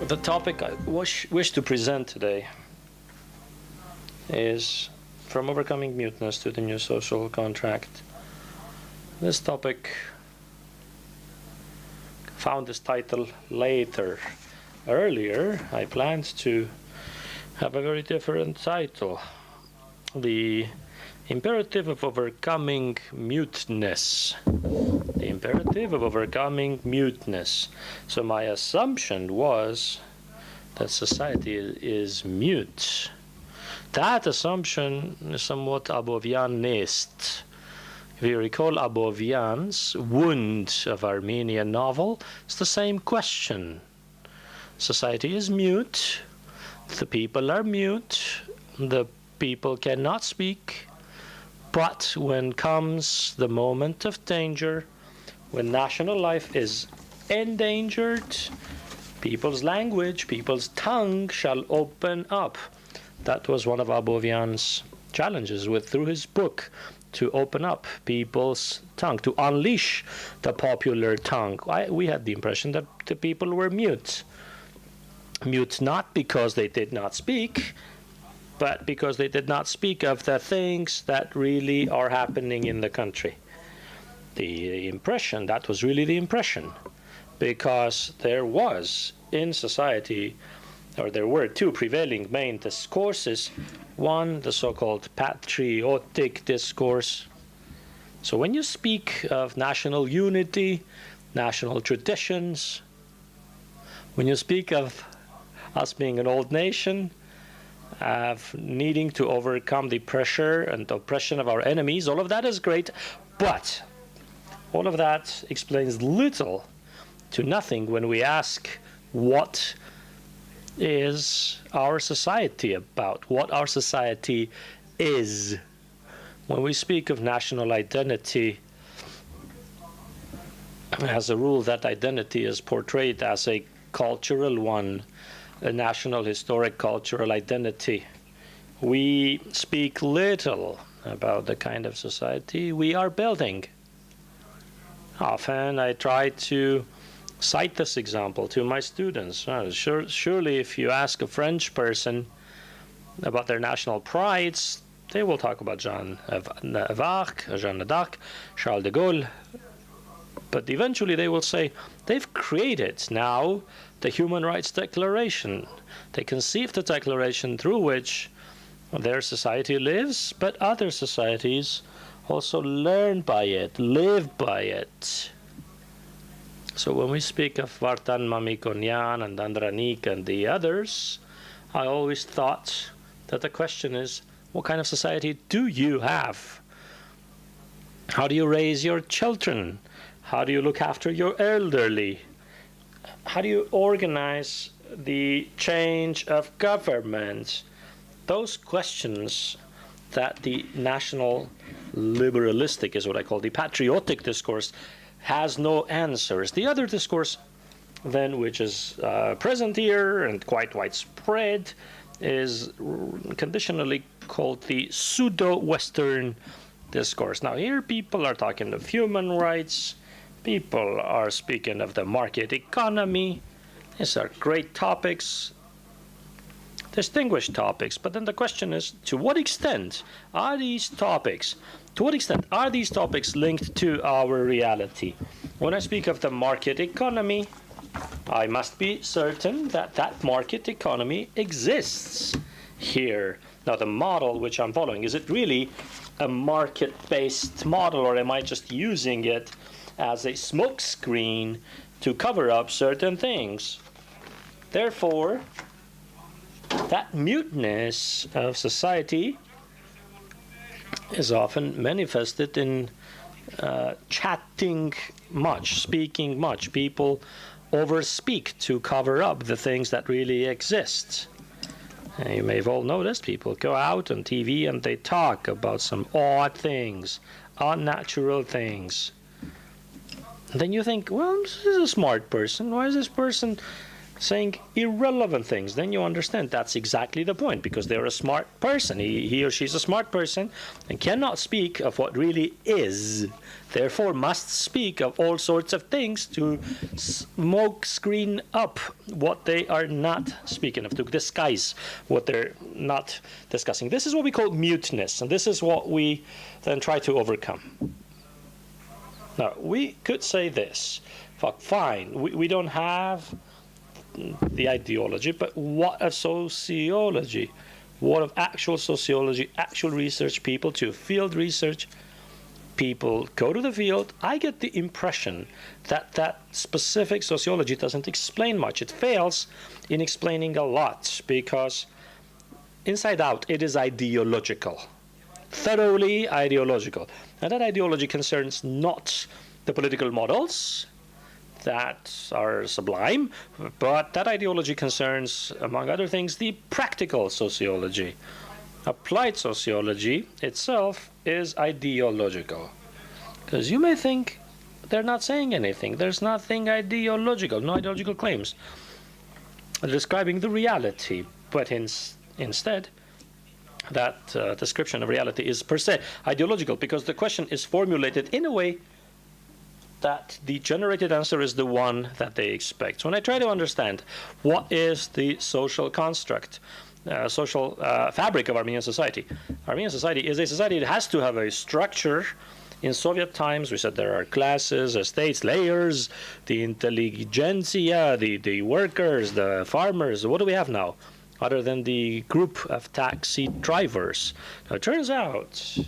The topic I wish to present today is From Overcoming Muteness to the New Social Contract. This topic found this title later. Earlier, I planned to have a very different title. The Imperative of Overcoming Muteness. The Imperative of Overcoming Muteness. So my assumption was that society is mute. That assumption is somewhat Abovianist. If you recall Abovian's Wound of Armenia novel, it's the same question. Society is mute. The people are mute. The people cannot speak. But when comes the moment of danger, when national life is endangered, people's language, people's tongue shall open up. That was one of Abovian's challenges through his book, to open up people's tongue, to unleash the popular tongue. We had the impression that the people were mute. Mute not because they did not speak, but because they did not speak of the things that really are happening in the country. The impression, that was really the impression, because there was in society, or there were two prevailing main discourses. One, the so-called Patriotic Discourse. So when you speak of national unity, national traditions, when you speak of us being an old nation, of needing to overcome the pressure and oppression of our enemies, all of that is great, but all of that explains little to nothing when we ask what is our society about, what our society is. When we speak of national identity, as a rule, that identity is portrayed as a cultural one, a national historic cultural identity. We speak little about the kind of society we are building. Often I try to cite this example to my students. Surely if you ask a French person about their national prides, they will talk about Jeanne d'Arc, Charles de Gaulle, but eventually they will say they've created now the Human Rights Declaration. They conceived the declaration through which their society lives, but other societies also learn by it, live by it. So when we speak of Vartan Mamikonian and Andranik and the others, I always thought that the question is, what kind of society do you have? How do you raise your children? How do you look after your elderly? How do you organize the change of government? Those questions that the national liberalistic, is what I call the patriotic discourse, has no answers. The other discourse, then, which is present here and quite widespread, is conditionally called the pseudo-Western discourse. Now, here people are talking of human rights. People are speaking of the market economy. These are great topics, distinguished topics. But then the question is, to what extent are these topics linked to our reality? When I speak of the market economy, I must be certain that that market economy exists here. Now, the model which I'm following, is it really a market-based model, or am I just using it as a smokescreen to cover up certain things? Therefore, that muteness of society is often manifested in chatting much, speaking much. People overspeak to cover up the things that really exist. You may have all noticed people go out on TV and they talk about some odd things, unnatural things. And then you think, well, this is a smart person. Why is this person saying irrelevant things, then you understand that's exactly the point, because they're a smart person. He or she's a smart person and cannot speak of what really is, therefore must speak of all sorts of things to smoke screen up what they are not speaking of, to disguise what they're not discussing. This is what we call muteness, and this is what we then try to overcome. Now, we could say this, fine, we don't have the ideology, but what of sociology? What of actual sociology, actual research? People to field research, people go to the field. I get the impression that that specific sociology doesn't explain much. It fails in explaining a lot, because inside out it is ideological, thoroughly ideological. And that ideology concerns not the political models that are sublime, but that ideology concerns, among other things, the practical sociology. Applied sociology itself is ideological. Because you may think they're not saying anything. There's nothing ideological, no ideological claims. They're describing the reality, but instead, that description of reality is per se ideological, because the question is formulated in a way that the generated answer is the one that they expect. So when I try to understand what is the social construct, social fabric of Armenian society is a society that has to have a structure. In Soviet times, we said there are classes, estates, layers, the intelligentsia, the workers, the farmers. What do we have now, other than the group of taxi drivers? Now, it turns out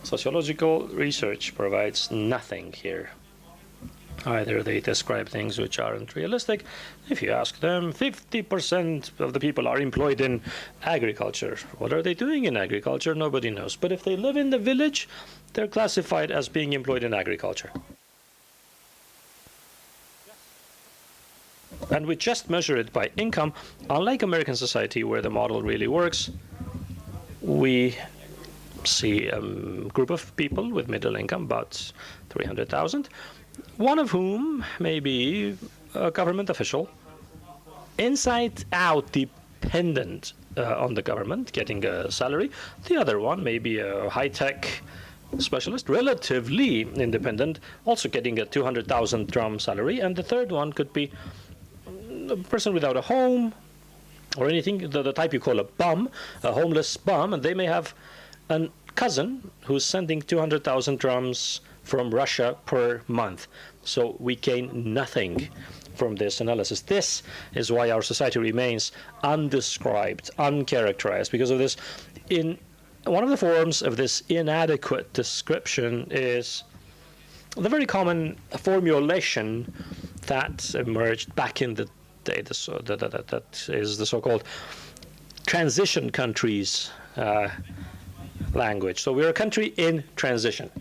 sociological research provides nothing here. Either they describe things which aren't realistic. If you ask them, 50% of the people are employed in agriculture. What are they doing in agriculture? Nobody knows. But if they live in the village, they're classified as being employed in agriculture. And we just measure it by income. Unlike American society, where the model really works, we see a group of people with middle income, about 300,000, one of whom may be a government official, inside out dependent on the government, getting a salary. The other one may be a high-tech specialist, relatively independent, also getting a 200,000 drum salary. And the third one could be a person without a home or anything, the type you call a bum, a homeless bum, and they may have a cousin who's sending 200,000 drums from Russia per month. So we gain nothing from this analysis. This is why our society remains undescribed, uncharacterized, because of this. In one of the forms of this inadequate description is the very common formulation that emerged back in the day, that is the so-called transition countries language. So we're a country in transition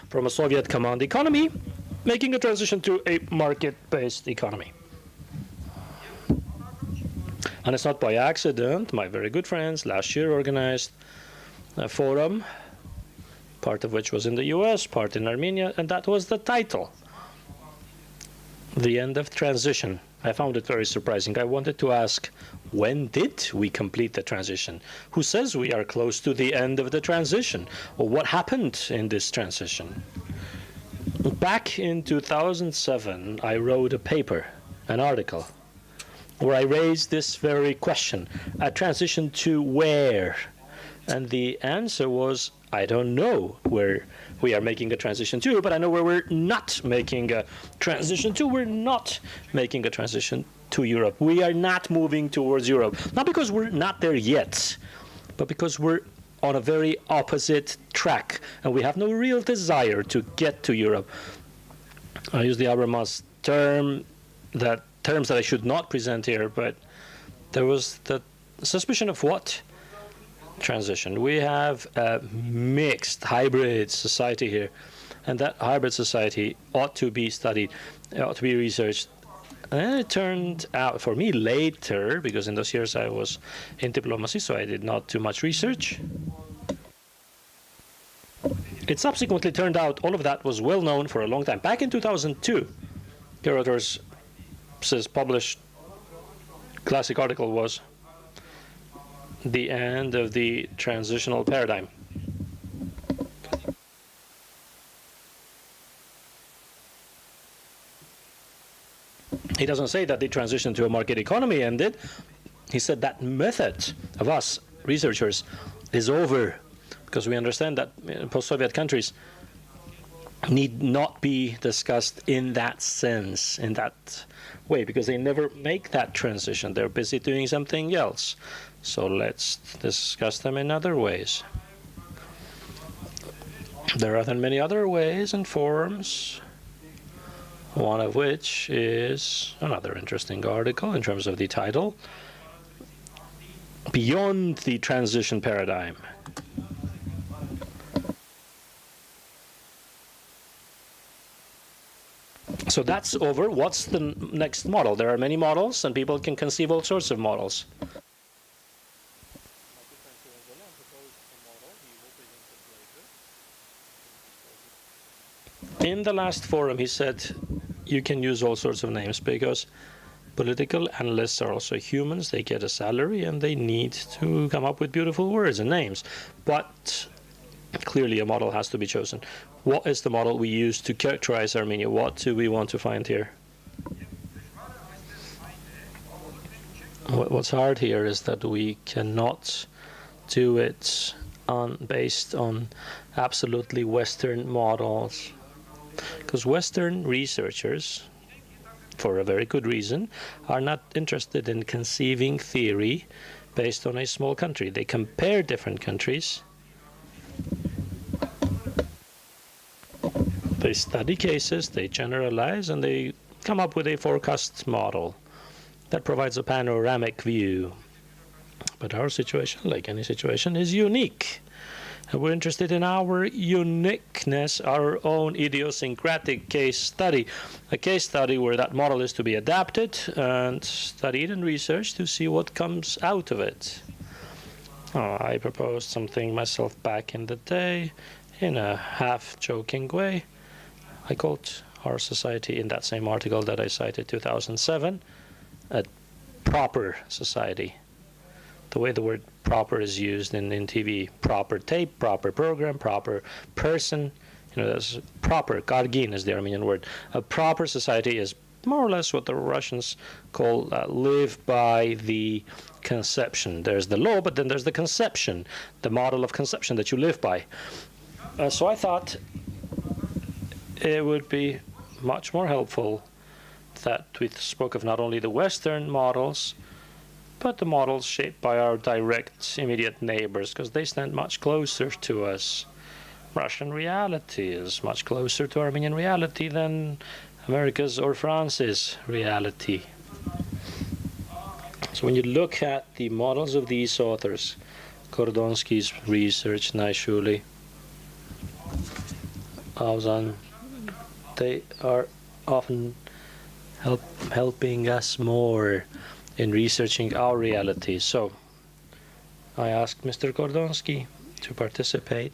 from a Soviet command economy, making a transition to a market-based economy. And it's not by accident. My very good friends last year organized a forum, part of which was in the US, part in Armenia, and that was the title, The End of Transition. I found it very surprising. I wanted to ask, when did we complete the transition? Who says we are close to the end of the transition? Or what happened in this transition? Back in 2007, I wrote a paper, an article, where I raised this very question: a transition to where? And the answer was, I don't know where we are making a transition to, but I know where we're not making a transition to. We're not making a transition to Europe. We are not moving towards Europe. Not because we're not there yet, but because we're on a very opposite track, and we have no real desire to get to Europe. I use the Habermas terms that I should not present here, but there was the suspicion of what? Transition. We have a mixed, hybrid society here, and that hybrid society ought to be studied, ought to be researched. And then it turned out for me later, because in those years I was in diplomacy, so I did not too much research. It subsequently turned out all of that was well known for a long time. Back in 2002, curators published classic article was the end of the transitional paradigm. He doesn't say that the transition to a market economy ended. He said that method of us researchers is over, because we understand that post-Soviet countries need not be discussed in that sense, in that way, because they never make that transition. They're busy doing something else. So let's discuss them in other ways. There are then many other ways and forms, one of which is another interesting article in terms of the title, Beyond the Transition Paradigm. So that's over. What's the next model? There are many models, and people can conceive all sorts of models. In the last forum, he said you can use all sorts of names because political analysts are also humans. They get a salary, and they need to come up with beautiful words and names. But clearly, a model has to be chosen. What is the model we use to characterize Armenia? What do we want to find here? What's hard here is that we cannot do it based on absolutely Western models. Because Western researchers, for a very good reason, are not interested in conceiving theory based on a small country. They compare different countries. They study cases, they generalize, and they come up with a forecast model that provides a panoramic view. But our situation, like any situation, is unique. And we're interested in our uniqueness, our own idiosyncratic case study. A case study where that model is to be adapted and studied and researched to see what comes out of it. I proposed something myself back in the day in a half-joking way. I called our society, in that same article that I cited, 2007, a proper society. The way the word proper is used in TV, proper tape, proper program, proper person, that's proper. Kargin is the Armenian word. A proper society is more or less what the Russians call live by the conception. There's the law, but then there's the conception, the model of conception that you live by. So I thought it would be much more helpful that we spoke of not only the Western models, but the models shaped by our direct, immediate neighbors, because they stand much closer to us. Russian reality is much closer to Armenian reality than America's or France's reality. So when you look at the models of these authors, Kordonsky's research, Naishuli, Auzan, they are often helping us more in researching our reality. So I asked Mr. Kordonsky to participate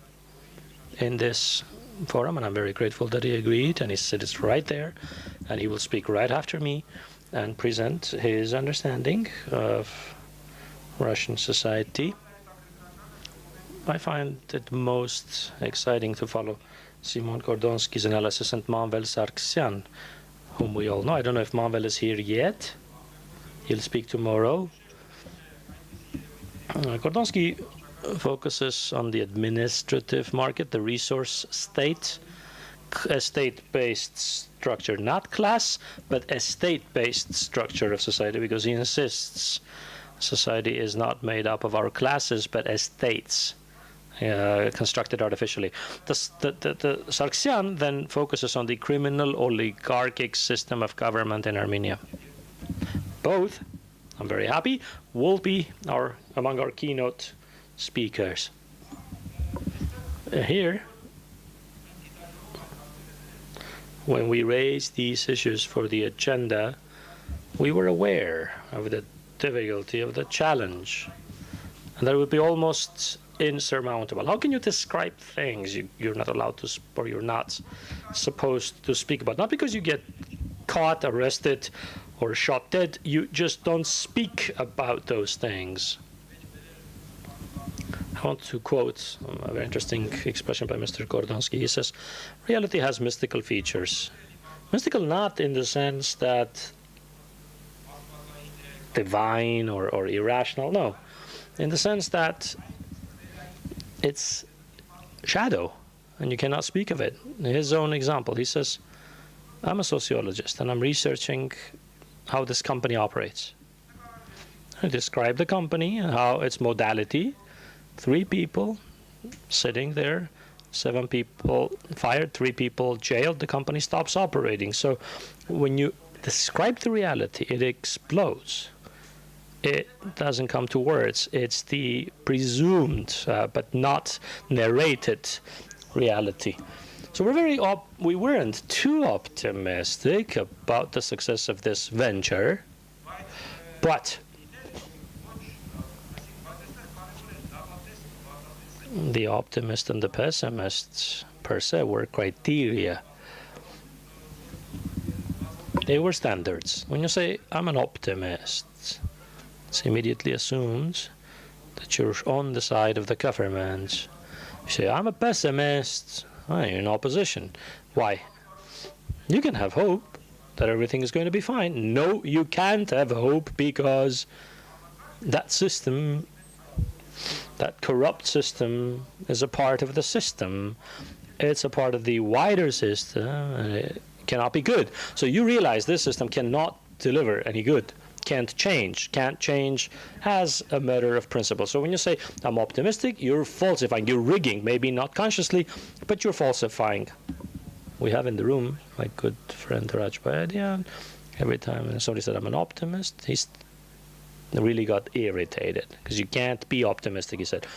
in this forum, and I'm very grateful that he agreed, and he said it's right there, and he will speak right after me and present his understanding of Russian society. I find it most exciting to follow Simon Kordonsky's analysis and Manvel Sargsyan, whom we all know. I don't know if Manvel is here yet. He'll speak tomorrow. Kordonsky focuses on the administrative market, the resource state, a state-based structure, not class, but a state-based structure of society, because he insists society is not made up of our classes, but estates constructed artificially. The Sargsyan then focuses on the criminal oligarchic system of government in Armenia. Both, I'm very happy, will be among our keynote speakers. Here, when we raised these issues for the agenda, we were aware of the difficulty of the challenge, and that it would be almost insurmountable. How can you describe things you're not allowed to, or you're not supposed to speak about? Not because you get caught, arrested, or shot dead, you just don't speak about those things. I want to quote a very interesting expression by Mr. Kordonsky. He says, reality has mystical features. Mystical not in the sense that divine or irrational, no. In the sense that it's shadow, and you cannot speak of it. His own example, he says, I'm a sociologist, and I'm researching how this company operates. I describe the company and how its modality. 3 people sitting there, 7 people fired, 3 people jailed, the company stops operating. So when you describe the reality, it explodes. It doesn't come to words. It's the presumed but not narrated reality. So we weren't too optimistic about the success of this venture, but the optimists and the pessimists per se were criteria. They were standards. When you say, I'm an optimist, it immediately assumes that you're on the side of the government. You say, I'm a pessimist, you're in opposition. Why? You can have hope that everything is going to be fine. No, you can't have hope, because that system, that corrupt system, is a part of the system. It's a part of the wider system, and it cannot be good. So you realize this system cannot deliver any good, can't change as a matter of principle. So when you say, I'm optimistic, you're falsifying, you're rigging, maybe not consciously, but you're falsifying. We have in the room my good friend Raj Bayadian. Every time somebody said, I'm an optimist, he's really got irritated, because you can't be optimistic, he said.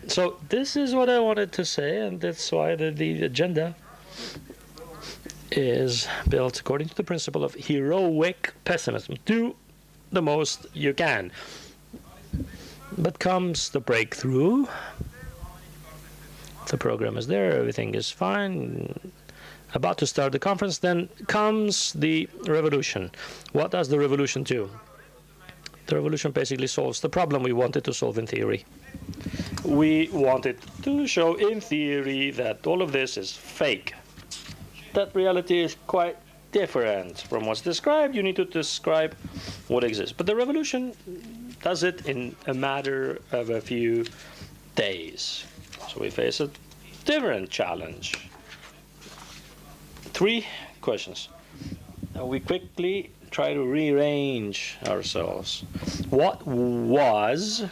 So this is what I wanted to say, and that's why the agenda is built according to the principle of heroic pessimism. Do the most you can. But comes the breakthrough, the program is there, everything is fine, about to start the conference, then comes the revolution. What does the revolution do? The revolution basically solves the problem we wanted to solve in theory. We wanted to show in theory that all of this is fake, that reality is quite different from what's described. You need to describe what exists. But the revolution does it in a matter of a few days. So we face a different challenge. 3 questions. We quickly try to rearrange ourselves. What was,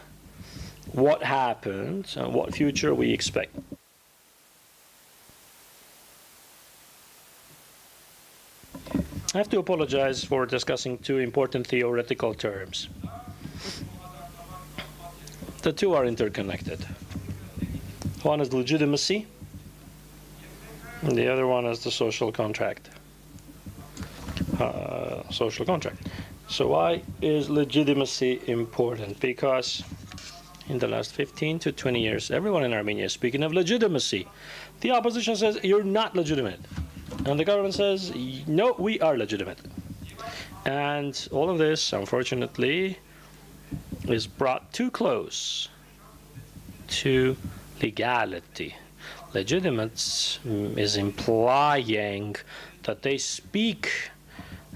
what happened, and what future we expect. I have to apologize for discussing 2 important theoretical terms. The 2 are interconnected. One is legitimacy, and the other one is the social contract. Social contract. So why is legitimacy important? Because in the last 15 to 20 years, everyone in Armenia is speaking of legitimacy. The opposition says, you're not legitimate. And the government says, no, we are legitimate. And all of this, unfortunately, is brought too close to legality. Legitimate is implying that they speak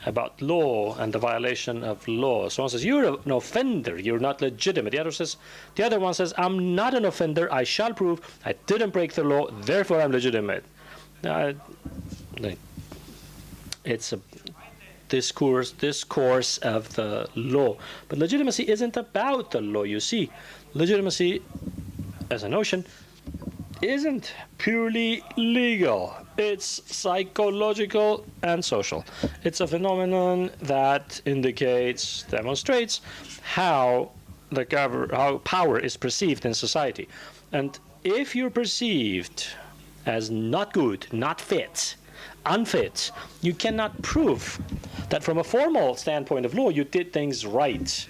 about law and the violation of law. Someone says, you're an offender, you're not legitimate. The other one says, I'm not an offender, I shall prove I didn't break the law, therefore I'm legitimate. It's a discourse of the law. But legitimacy isn't about the law, you see. Legitimacy, as a notion, isn't purely legal. It's psychological and social. It's a phenomenon that demonstrates how power is perceived in society. And if you're perceived as not good, not fit, unfit, you cannot prove that from a formal standpoint of law you did things right.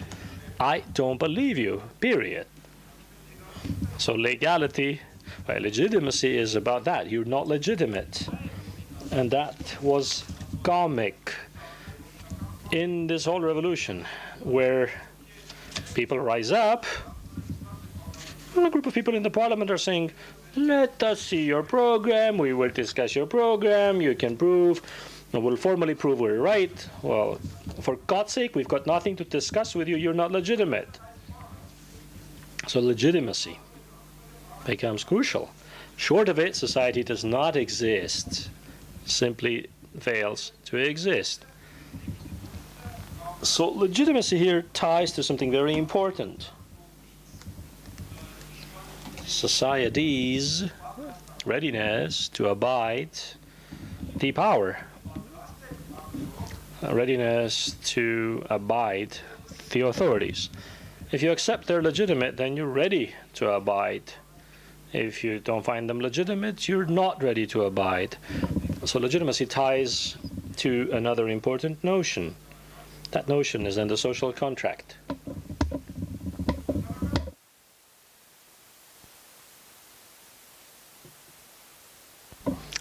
I don't believe you, period. So legitimacy is about that. You're not legitimate. And that was comic in this whole revolution, where people rise up, and a group of people in the parliament are saying, let us see your program, we will discuss your program, you can prove, and we'll formally prove we're right. Well, for God's sake, we've got nothing to discuss with you, you're not legitimate. So legitimacy becomes crucial. Short of it, society does not exist, simply fails to exist. So legitimacy here ties to something very important. Society's readiness to abide the power, readiness to abide the authorities. If you accept they're legitimate, then you're ready to abide. If you don't find them legitimate, you're not ready to abide. So legitimacy ties to another important notion. That notion is in the social contract.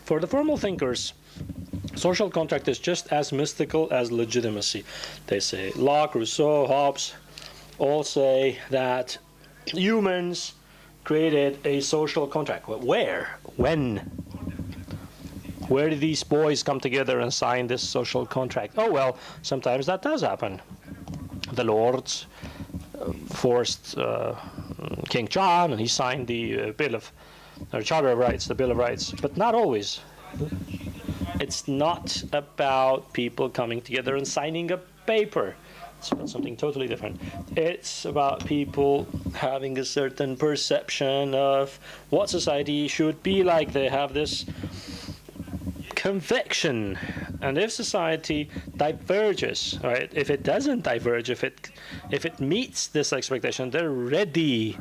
For the formal thinkers, social contract is just as mystical as legitimacy. They say, Locke, Rousseau, Hobbes all say that humans created a social contract. Where? When? Where did these boys come together and sign this social contract? Oh, well, sometimes that does happen. The lords forced King John, and he signed the Charter of Rights, the Bill of Rights, but not always. It's not about people coming together and signing a paper. It's about something totally different. It's about people having a certain perception of what society should be like. They have this conviction. And if society diverges, right, if it doesn't diverge, if it meets this expectation, they're ready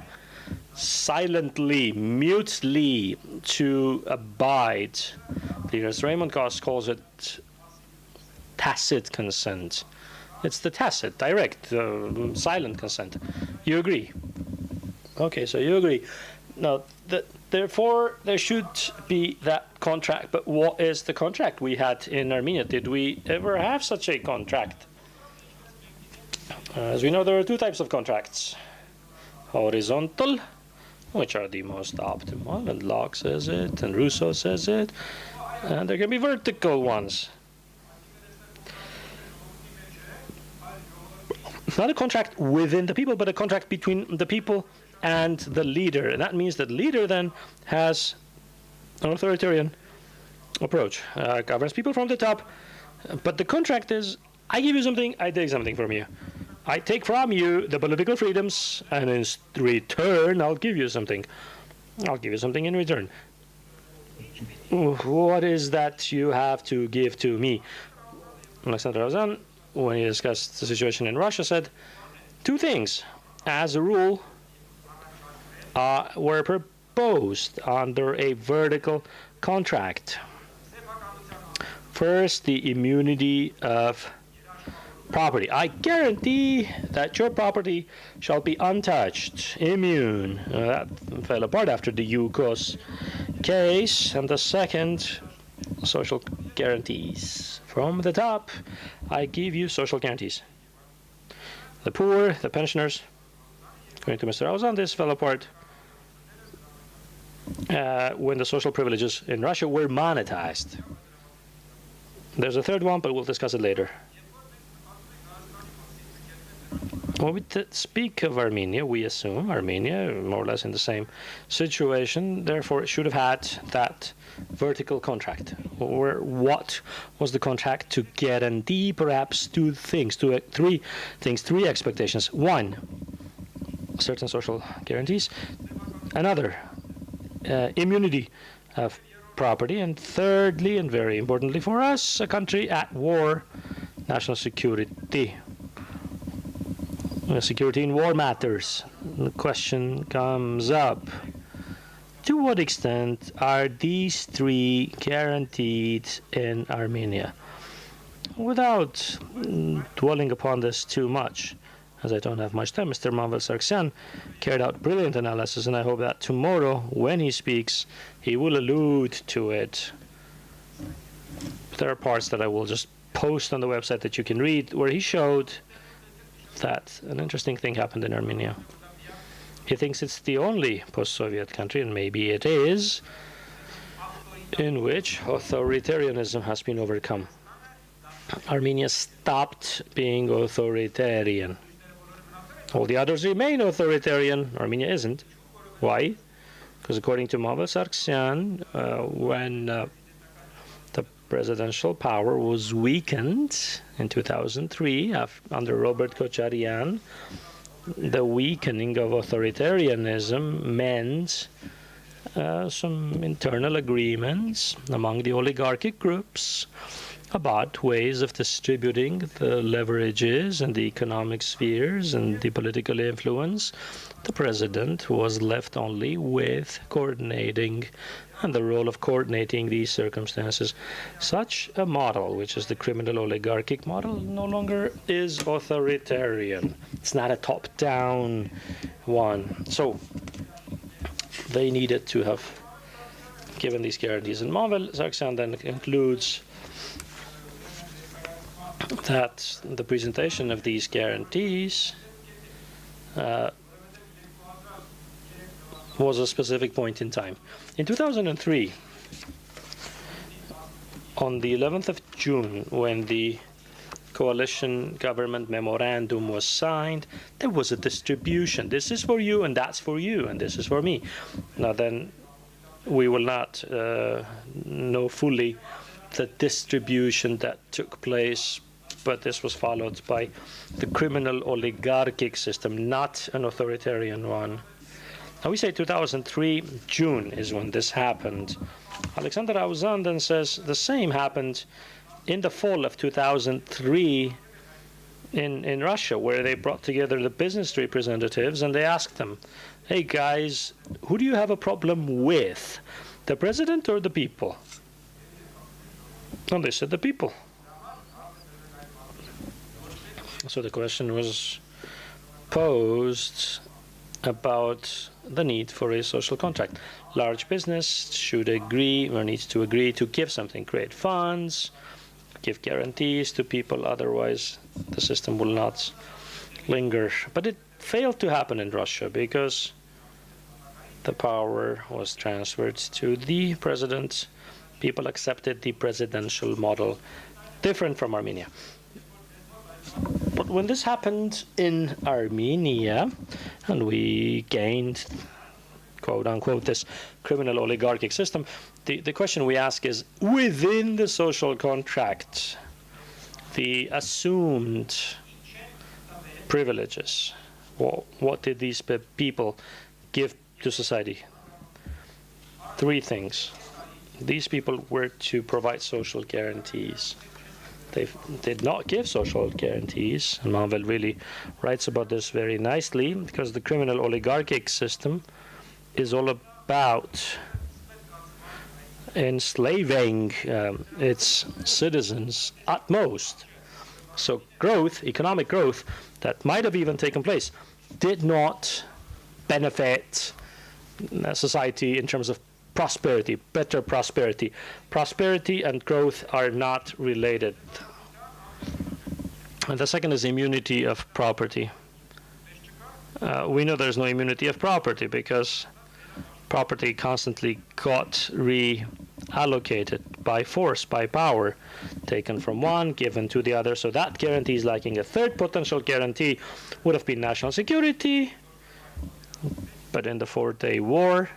silently, mutely to abide. As Raymond Goss calls it, tacit consent. It's the tacit, direct, silent consent. You agree? Okay, so you agree. Now, therefore, there should be that contract. But what is the contract we had in Armenia? Did we ever have such a contract? As we know, there are two types of contracts. Horizontal, which are the most optimal, and Locke says it, and Rousseau says it. And there can be vertical ones. Not a contract within the people, but a contract between the people and the leader. And that means that the leader then has an authoritarian approach, governs people from the top. But the contract is, I give you something, I take something from you. I take from you the political freedoms, and in return, I'll give you something. I'll give you something in return. What is that you have to give to me? Alexander Rozan, when he discussed the situation in Russia, said two things, as a rule, were proposed under a vertical contract. First, the immunity of property. I guarantee that your property shall be untouched, immune. That fell apart after the Yukos case. And the second, social guarantees. From the top, I give you social guarantees. The poor, the pensioners, according to Mr. Auzan, this fell apart when the social privileges in Russia were monetized. There's a third one, but we'll discuss it later. When we speak of Armenia, we assume Armenia, more or less in the same situation, therefore it should have had that vertical contract. Or what was the contract to guarantee? Perhaps three expectations. One, certain social guarantees. Another, immunity of property. And thirdly, and very importantly for us, a country at war, national security. Security in war matters. The question comes up, to what extent are these three guaranteed in Armenia? Without dwelling upon this too much, as I don't have much time, Mr. Manvel Sargsyan carried out brilliant analysis, and I hope that tomorrow, when he speaks, he will allude to it. There are parts that I will just post on the website that you can read where he showed that an interesting thing happened in Armenia. He thinks it's the only post-Soviet country, and maybe it is, in which authoritarianism has been overcome. Armenia stopped being authoritarian. All the others remain authoritarian. Armenia isn't. Why? Because according to Pavel Sargsyan, when the presidential power was weakened in 2003 under Robert Kocharyan, the weakening of authoritarianism meant some internal agreements among the oligarchic groups about ways of distributing the leverages and the economic spheres and the political influence. The president was left only with coordinating and the role of coordinating these circumstances. Such a model, which is the criminal oligarchic model, no longer is authoritarian. It's not a top-down one. So they needed to have given these guarantees. And Pavel Sargsyan then concludes that the presentation of these guarantees was a specific point in time. In 2003, on the 11th of June, when the coalition government memorandum was signed, there was a distribution. This is for you, and that's for you, and this is for me. Now then, we will not know fully the distribution that took place, but this was followed by the criminal oligarchic system, not an authoritarian one. Now we say 2003, June is when this happened. Alexander Auzan then says the same happened in the fall of 2003 in Russia, where they brought together the business representatives and they asked them, hey guys, who do you have a problem with, the president or the people? And they said the people. So the question was posed about the need for a social contract. Large business should agree or needs to agree to give something, create funds, give guarantees to people, otherwise the system will not linger. But it failed to happen in Russia because the power was transferred to the president. People accepted the presidential model, different from Armenia. But when this happened in Armenia, and we gained, quote unquote, this criminal oligarchic system, the question we ask is, within the social contract, the assumed privileges, what did these people give to society? Three things. These people were to provide social guarantees. They did not give social guarantees, and Pavel really writes about this very nicely, because the criminal oligarchic system is all about enslaving its citizens at most. So growth, economic growth, that might have even taken place, did not benefit society in terms of prosperity, better prosperity. Prosperity and growth are not related. And the second is immunity of property. We know there's no immunity of property because property constantly got reallocated by force, by power, taken from one, given to the other. So that guarantee is lacking. A third potential guarantee would have been national security, but in the 4-day war,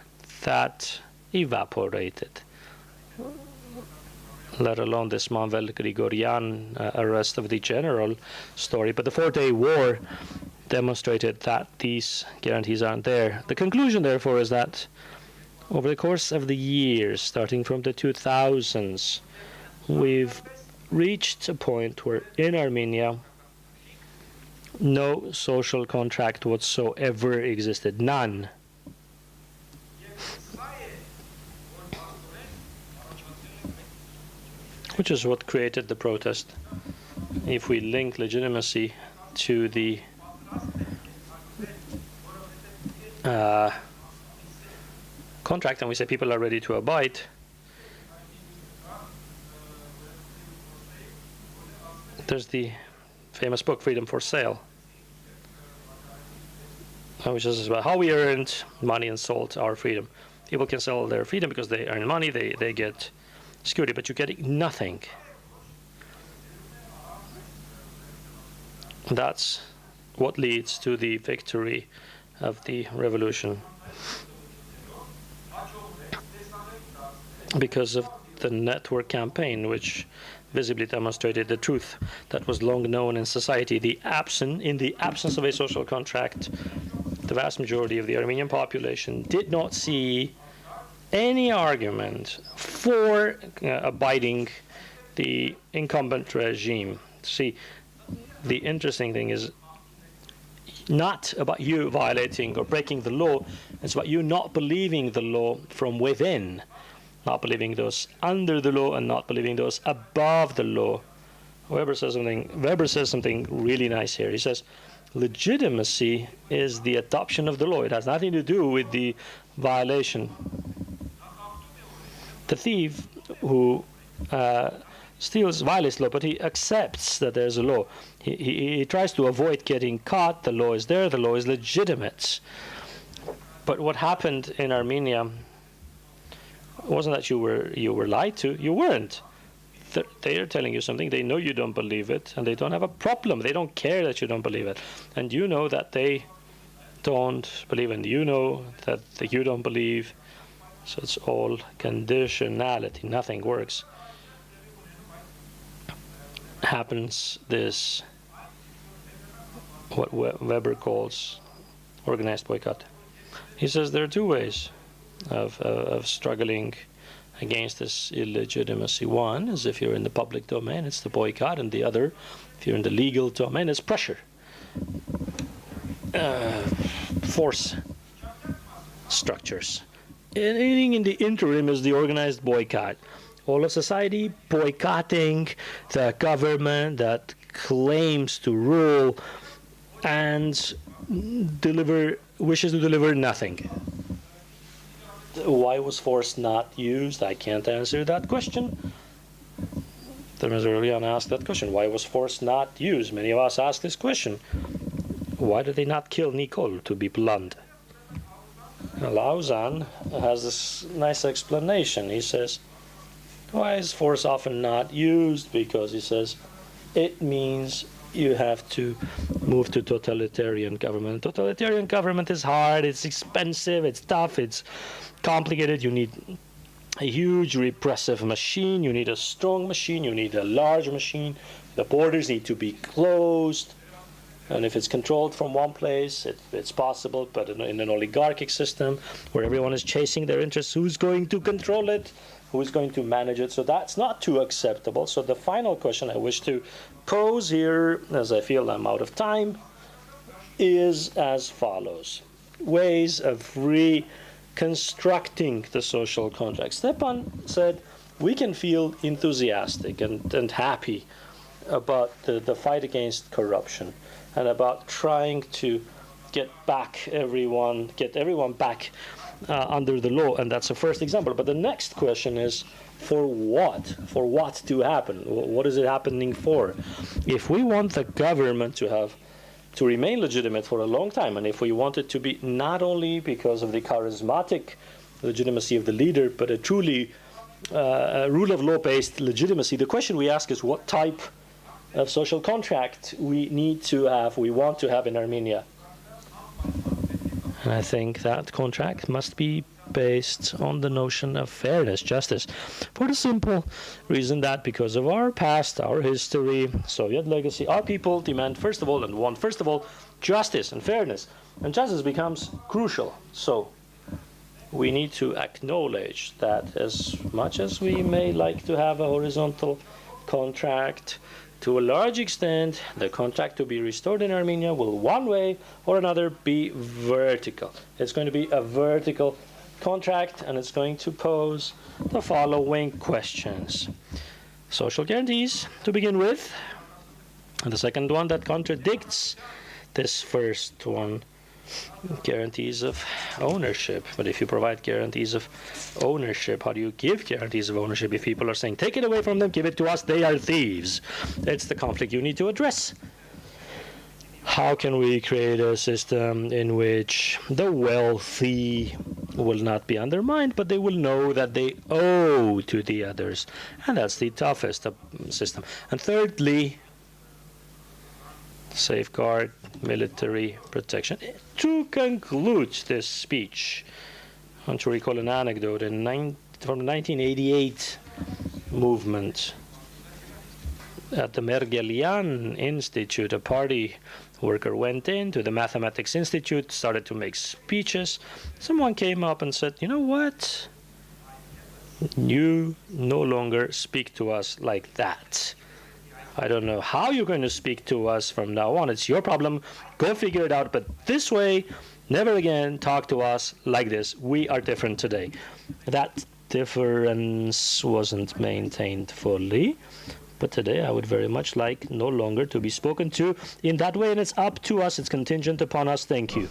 that evaporated, let alone this Pavel Grigoryan arrest of the general story. But the 4-day war demonstrated that these guarantees aren't there. The conclusion, therefore, is that over the course of the years, starting from the 2000s, we've reached a point where in Armenia, no social contract whatsoever existed. None. Which is what created the protest. If we link legitimacy to the contract and we say people are ready to abide, There's the famous book, Freedom for Sale, which is about how we earned money and sold our freedom. People can sell their freedom because they earn money, they get security, but you're getting nothing. That's what leads to the victory of the revolution. Because of the network campaign, which visibly demonstrated the truth that was long known in society. In the absence of a social contract, the vast majority of the Armenian population did not see any argument for abiding the incumbent regime. See, the interesting thing is not about you violating or breaking the law, it's about you not believing the law from within, not believing those under the law and not believing those above the law. Weber says something really nice here. He says, legitimacy is the adoption of the law. It has nothing to do with the violation. The thief who violates law, but he accepts that there's a law. He tries to avoid getting caught. The law is there. The law is legitimate. But what happened in Armenia wasn't that you were lied to. You weren't. They are telling you something. They know you don't believe it, and they don't have a problem. They don't care that you don't believe it, and you know that they don't believe, and you know that you don't believe. So it's all conditionality. Nothing works. Happens this, what Weber calls organized boycott. He says there are two ways of struggling against this illegitimacy. One is if you're in the public domain, it's the boycott, and the other, if you're in the legal domain, it's pressure. Force structures. Anything in the interim is the organized boycott. All of society boycotting the government that claims to rule and wishes to deliver nothing. Why was force not used? I can't answer that question. Mr. Earlion asked that question. Why was force not used? Many of us ask this question. Why did they not kill Nicole, to be blunt? Lauzan has this nice explanation. He says, why is force often not used? Because he says, it means you have to move to totalitarian government. Totalitarian government is hard, it's expensive, it's tough, it's complicated. You need a huge repressive machine, you need a strong machine, you need a large machine. The borders need to be closed. And if it's controlled from one place, it's possible, but in an oligarchic system where everyone is chasing their interests, who's going to control it? Who's going to manage it? So that's not too acceptable. So the final question I wish to pose here, as I feel I'm out of time, is as follows. Ways of reconstructing the social contract. Stepan said we can feel enthusiastic and happy about the fight against corruption and about trying to get everyone back under the law, and that's the first example. But the next question is, for what? For what to happen? What is it happening for? If we want the government to remain legitimate for a long time, and if we want it to be not only because of the charismatic legitimacy of the leader, but a truly rule of law-based legitimacy, the question we ask is what type of social contract we want to have in Armenia. And I think that contract must be based on the notion of fairness, justice, for the simple reason that because of our past, our history, Soviet legacy, our people demand first of all justice and fairness, and justice becomes crucial. So we need to acknowledge that as much as we may like to have a horizontal contract, to a large extent, the contract to be restored in Armenia will one way or another be vertical. It's going to be a vertical contract, and it's going to pose the following questions. Social guarantees, to begin with. And the second one that contradicts this first one guarantees of ownership. But if you provide guarantees of ownership, how do you give guarantees of ownership if people are saying, take it away from them, give it to us, they are thieves? It's the conflict you need to address. How can we create a system in which the wealthy will not be undermined, but they will know that they owe to the others? And that's the toughest system. And thirdly, safeguard military protection. To conclude this speech, I want to recall an anecdote from the 1988 movement. At the Mergelian Institute, a party worker went into the Mathematics Institute, started to make speeches. Someone came up and said, you know what? You no longer speak to us like that. I don't know how you're going to speak to us from now on. It's your problem. Go figure it out. But this way, never again talk to us like this. We are different today. That difference wasn't maintained fully. But today I would very much like no longer to be spoken to in that way. And it's up to us. It's contingent upon us. Thank you.